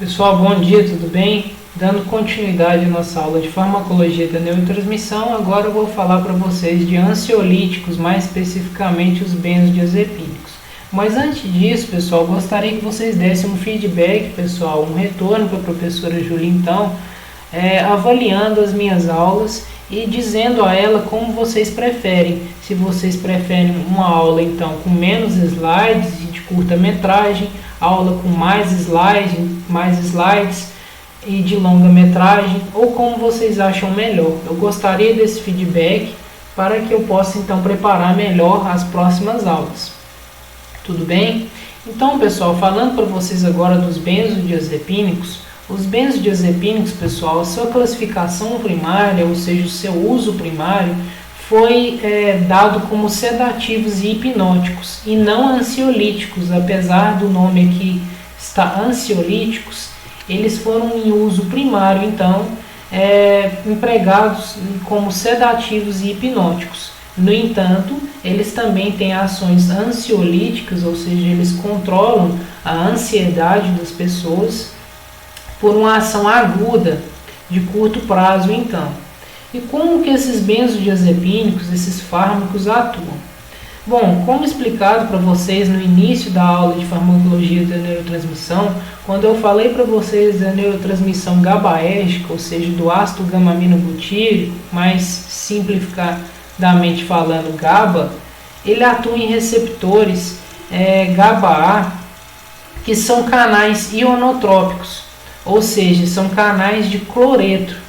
Pessoal, bom dia, tudo bem? Dando continuidade à nossa aula de farmacologia da neurotransmissão, agora eu vou falar para vocês de ansiolíticos, mais especificamente os benzodiazepínicos. Mas antes disso, pessoal, gostaria que vocês dessem um feedback, pessoal, um retorno para a professora Júlia, então, avaliando as minhas aulas e dizendo a ela como vocês preferem. Se vocês preferem uma aula, então, com menos slides e de curta metragem, aula com mais slides e de longa metragem, ou como vocês acham melhor. Eu gostaria desse feedback para que eu possa então preparar melhor as próximas aulas. Tudo bem? Então, pessoal, falando para vocês agora dos benzodiazepínicos. Os benzodiazepínicos, pessoal, a sua classificação primária, ou seja, o seu uso primário, foi dado como sedativos e hipnóticos e não ansiolíticos. Apesar do nome aqui estar ansiolíticos, eles foram em uso primário, então, empregados como sedativos e hipnóticos. No entanto, eles também têm ações ansiolíticas, ou seja, eles controlam a ansiedade das pessoas por uma ação aguda de curto prazo, então. E como que esses benzodiazepínicos, esses fármacos atuam? Bom, como explicado para vocês no início da aula de farmacologia da neurotransmissão, quando eu falei para vocês da neurotransmissão GABAérgica, ou seja, do ácido gama-aminobutírico, mais simplificadamente falando GABA, ele atua em receptores GABA-A, que são canais ionotrópicos, ou seja, são canais de cloreto.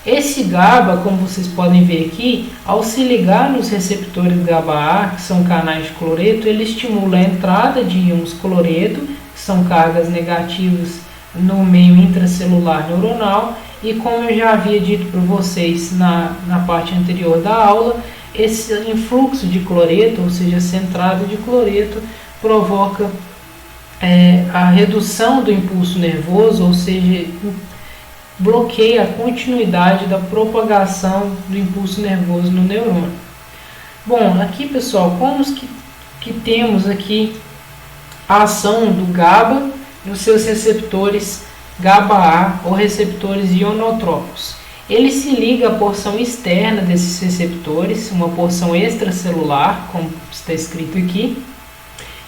Esse GABA, como vocês podem ver aqui, ao se ligar nos receptores GABA-A, que são canais de cloreto, ele estimula a entrada de íons cloreto, que são cargas negativas no meio intracelular neuronal, e como eu já havia dito para vocês na parte anterior da aula, esse influxo de cloreto, ou seja, essa entrada de cloreto, provoca a redução do impulso nervoso, ou seja, bloqueia a continuidade da propagação do impulso nervoso no neurônio. Bom, aqui, pessoal, como que temos aqui a ação do GABA nos seus receptores GABA-A ou receptores ionotrópicos. Ele se liga à porção externa desses receptores, uma porção extracelular, como está escrito aqui,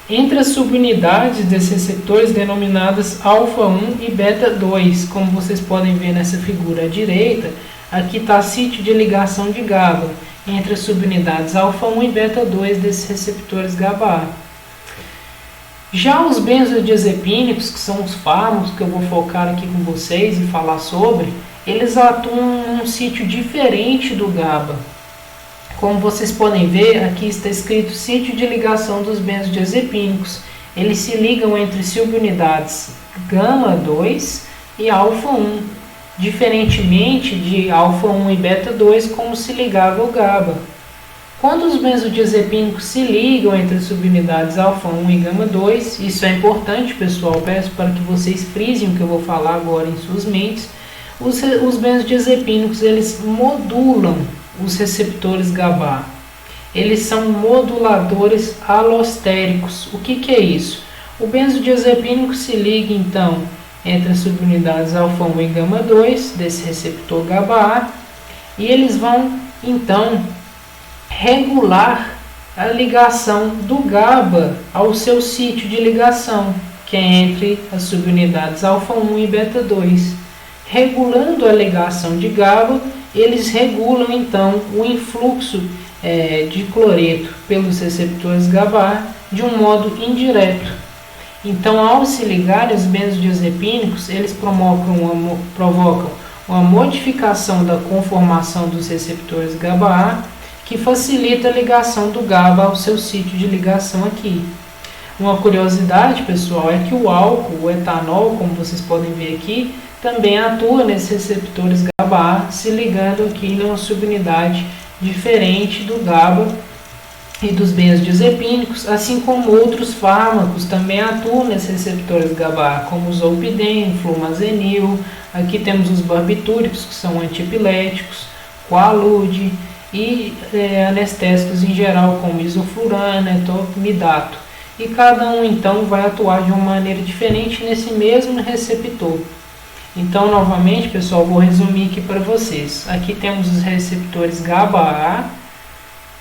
entre as subunidades desses receptores denominadas alfa-1 e beta-2, como vocês podem ver nessa figura à direita, aqui está sítio de ligação de GABA, entre as subunidades alfa-1 e beta-2 desses receptores GABA-A. Já os benzodiazepínicos, que são os fármacos que eu vou focar aqui com vocês e falar sobre, eles atuam num sítio diferente do GABA. Como vocês podem ver, aqui está escrito sítio de ligação dos benzodiazepínicos. Eles se ligam entre subunidades gama-2 e alfa-1, diferentemente de alfa-1 e beta-2, como se ligava o GABA. Quando os benzodiazepínicos se ligam entre as subunidades alfa-1 e gama-2, isso é importante, pessoal, peço para que vocês frisem o que eu vou falar agora em suas mentes, os benzodiazepínicos, eles modulam os receptores GABA. Eles são moduladores alostéricos. O que é isso? O benzodiazepínico se liga então entre as subunidades alfa-1 e gama-2 desse receptor GABA e eles vão então regular a ligação do GABA ao seu sítio de ligação, que é entre as subunidades alfa-1 e beta-2. Regulando a ligação de GABA, eles regulam então o influxo de cloreto pelos receptores GABA de um modo indireto. Então, ao se ligar os benzodiazepínicos, eles provocam uma modificação da conformação dos receptores GABA, que facilita a ligação do GABA ao seu sítio de ligação aqui. Uma curiosidade, pessoal, é que o álcool, o etanol, como vocês podem ver aqui, também atua nesses receptores GABA, se ligando aqui numa subunidade diferente do GABA e dos benzodiazepínicos, assim como outros fármacos também atuam nesses receptores GABA, como o zolpidem, flumazenil. Aqui temos os barbitúricos, que são antiepiléticos, Quaalude e anestésicos em geral, como isoflurana, etomidato. e cada um então vai atuar de uma maneira diferente nesse mesmo receptor. Então, novamente, pessoal, vou resumir aqui para vocês. Aqui temos os receptores GABA-A,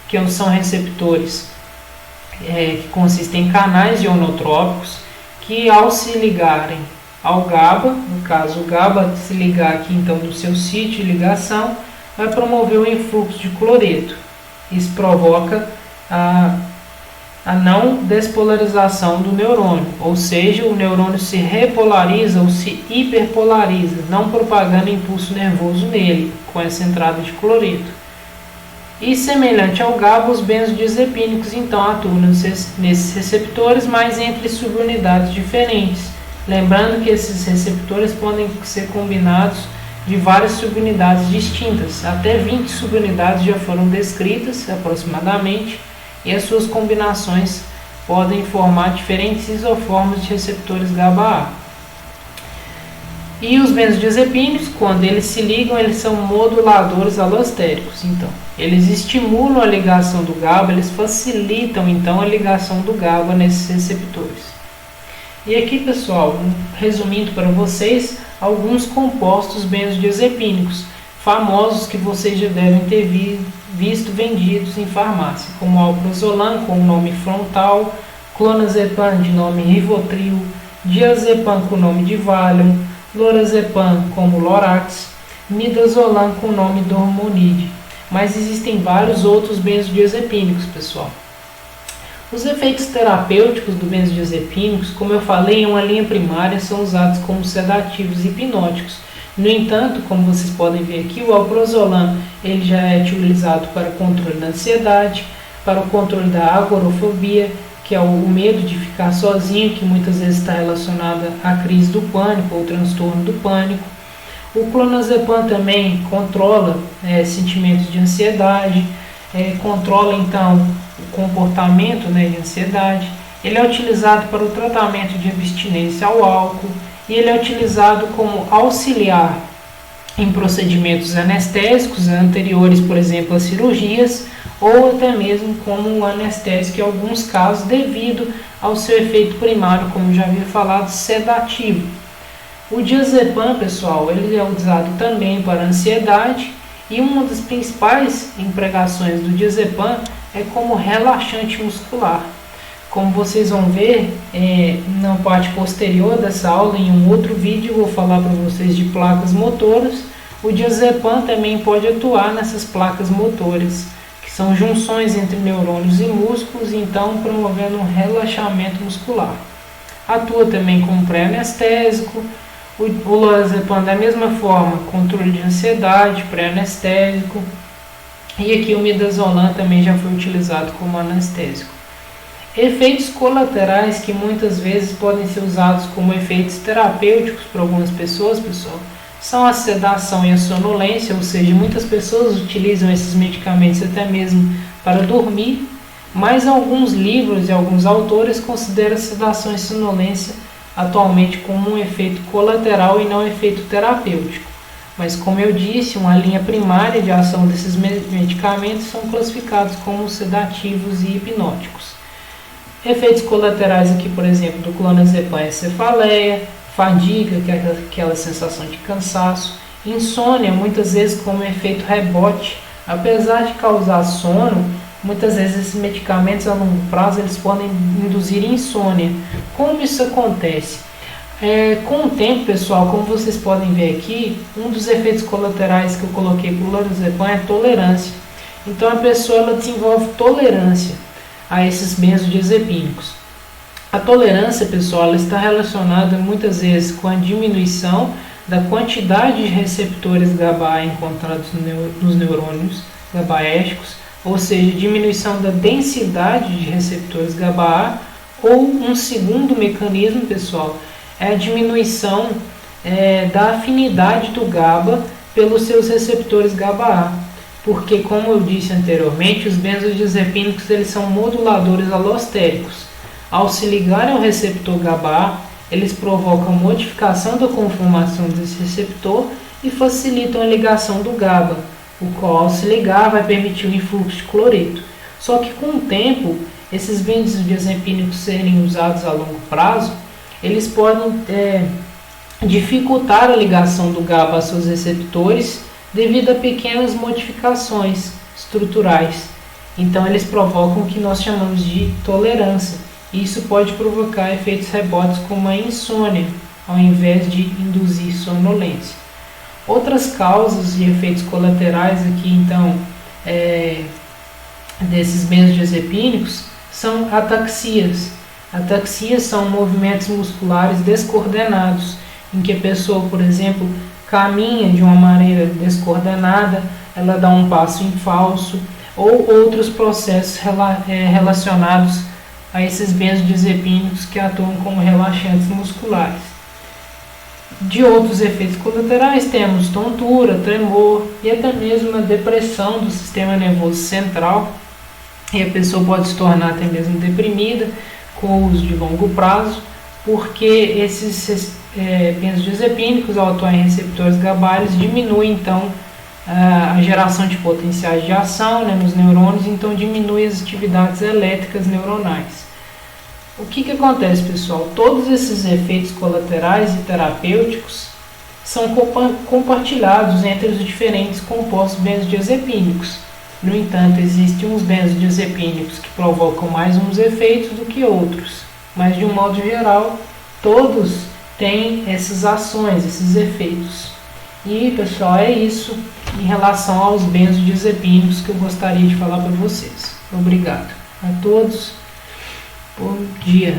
que são receptores que consistem em canais ionotrópicos, que ao se ligarem ao GABA, no caso o GABA se ligar aqui então no seu sítio de ligação, vai promover o influxo de cloreto. Isso provoca a não despolarização do neurônio, ou seja, o neurônio se repolariza ou se hiperpolariza, não propagando impulso nervoso nele, com essa entrada de cloreto. E semelhante ao GABA, os benzodiazepínicos então atuam nesses receptores, mas entre subunidades diferentes. Lembrando que esses receptores podem ser combinados de várias subunidades distintas, até 20 subunidades já foram descritas aproximadamente, e as suas combinações podem formar diferentes isoformas de receptores GABA-A. E os benzodiazepínicos, quando eles se ligam, eles são moduladores alostéricos. Então, eles estimulam a ligação do GABA, eles facilitam então a ligação do GABA nesses receptores. E aqui, pessoal, resumindo para vocês, alguns compostos benzodiazepínicos famosos que vocês já devem ter visto vendidos em farmácia, como alprazolam, com o nome Frontal, clonazepam, de nome Rivotril, diazepam, com o nome de Valium, lorazepam, como Lorax, midazolam, com o nome Dormonide. Mas existem vários outros benzodiazepínicos, pessoal. Os efeitos terapêuticos do benzodiazepínicos, como eu falei, em uma linha primária, são usados como sedativos e hipnóticos. No entanto, como vocês podem ver aqui, o alprazolam ele já é utilizado para controle da ansiedade, para o controle da agorafobia, que é o medo de ficar sozinho, que muitas vezes está relacionado à crise do pânico ou transtorno do pânico. O clonazepam também controla sentimentos de ansiedade, controla então o comportamento de ansiedade. Ele é utilizado para o tratamento de abstinência ao álcool e ele é utilizado como auxiliar em procedimentos anestésicos anteriores, por exemplo, a cirurgias, ou até mesmo como um anestésico em alguns casos, devido ao seu efeito primário, como já havia falado, sedativo. O diazepam, pessoal, ele é usado também para ansiedade, e uma das principais empregações do diazepam é como relaxante muscular. Como vocês vão ver na parte posterior dessa aula, em um outro vídeo, eu vou falar para vocês de placas motoras. O diazepam também pode atuar nessas placas motoras, que são junções entre neurônios e músculos, então promovendo um relaxamento muscular. Atua também como pré-anestésico. O lorazepam, da mesma forma, controle de ansiedade, pré-anestésico. E aqui o midazolam também já foi utilizado como anestésico. Efeitos colaterais que muitas vezes podem ser usados como efeitos terapêuticos para algumas pessoas, pessoal, são a sedação e a sonolência, ou seja, muitas pessoas utilizam esses medicamentos até mesmo para dormir, mas alguns livros e alguns autores consideram a sedação e sonolência atualmente como um efeito colateral e não efeito terapêutico. Mas, como eu disse, uma linha primária de ação desses medicamentos são classificados como sedativos e hipnóticos. Efeitos colaterais aqui, por exemplo, do clonazepam é cefaleia, fadiga, que é aquela sensação de cansaço, insônia, muitas vezes como efeito rebote. Apesar de causar sono, muitas vezes esses medicamentos a longo prazo eles podem induzir insônia. Como isso acontece? Com o tempo, pessoal, como vocês podem ver aqui, um dos efeitos colaterais que eu coloquei para o lorazepam é tolerância. Então a pessoa ela desenvolve tolerância a esses benzodiazepínicos. A tolerância, pessoal, ela está relacionada muitas vezes com a diminuição da quantidade de receptores GABA encontrados nos neurônios GABAérgicos, ou seja, diminuição da densidade de receptores GABA, ou um segundo mecanismo, pessoal, é a diminuição da afinidade do GABA pelos seus receptores GABA. Porque, como eu disse anteriormente, os benzodiazepínicos eles são moduladores alostéricos. Ao se ligarem ao receptor GABA, eles provocam modificação da conformação desse receptor e facilitam a ligação do GABA, o qual, ao se ligar, vai permitir o influxo de cloreto. Só que, com o tempo, esses benzodiazepínicos serem usados a longo prazo, eles podem dificultar a ligação do GABA a seus receptores devido a pequenas modificações estruturais. Então eles provocam o que nós chamamos de tolerância. Isso pode provocar efeitos rebotes como a insônia, ao invés de induzir sonolência. Outras causas e efeitos colaterais aqui, então, desses benzodiazepínicos são ataxias. Ataxias são movimentos musculares descoordenados, em que a pessoa, por exemplo, caminha de uma maneira descoordenada, ela dá um passo em falso, ou outros processos relacionados a esses benzodiazepínicos que atuam como relaxantes musculares. De outros efeitos colaterais temos tontura, tremor e até mesmo uma depressão do sistema nervoso central, e a pessoa pode se tornar até mesmo deprimida com o uso de longo prazo, porque esses benzodiazepínicos, ao atuar em receptores GABA, eles diminuem então a geração de potenciais de ação, nos neurônios, então diminui as atividades elétricas neuronais. O que acontece, pessoal? Todos esses efeitos colaterais e terapêuticos são compartilhados entre os diferentes compostos benzodiazepínicos. No entanto, existem uns benzodiazepínicos que provocam mais uns efeitos do que outros, mas de um modo geral, todos têm essas ações, esses efeitos. E, pessoal, é isso em relação aos benzodiazepínicos que eu gostaria de falar para vocês. Obrigado a todos. Bom dia.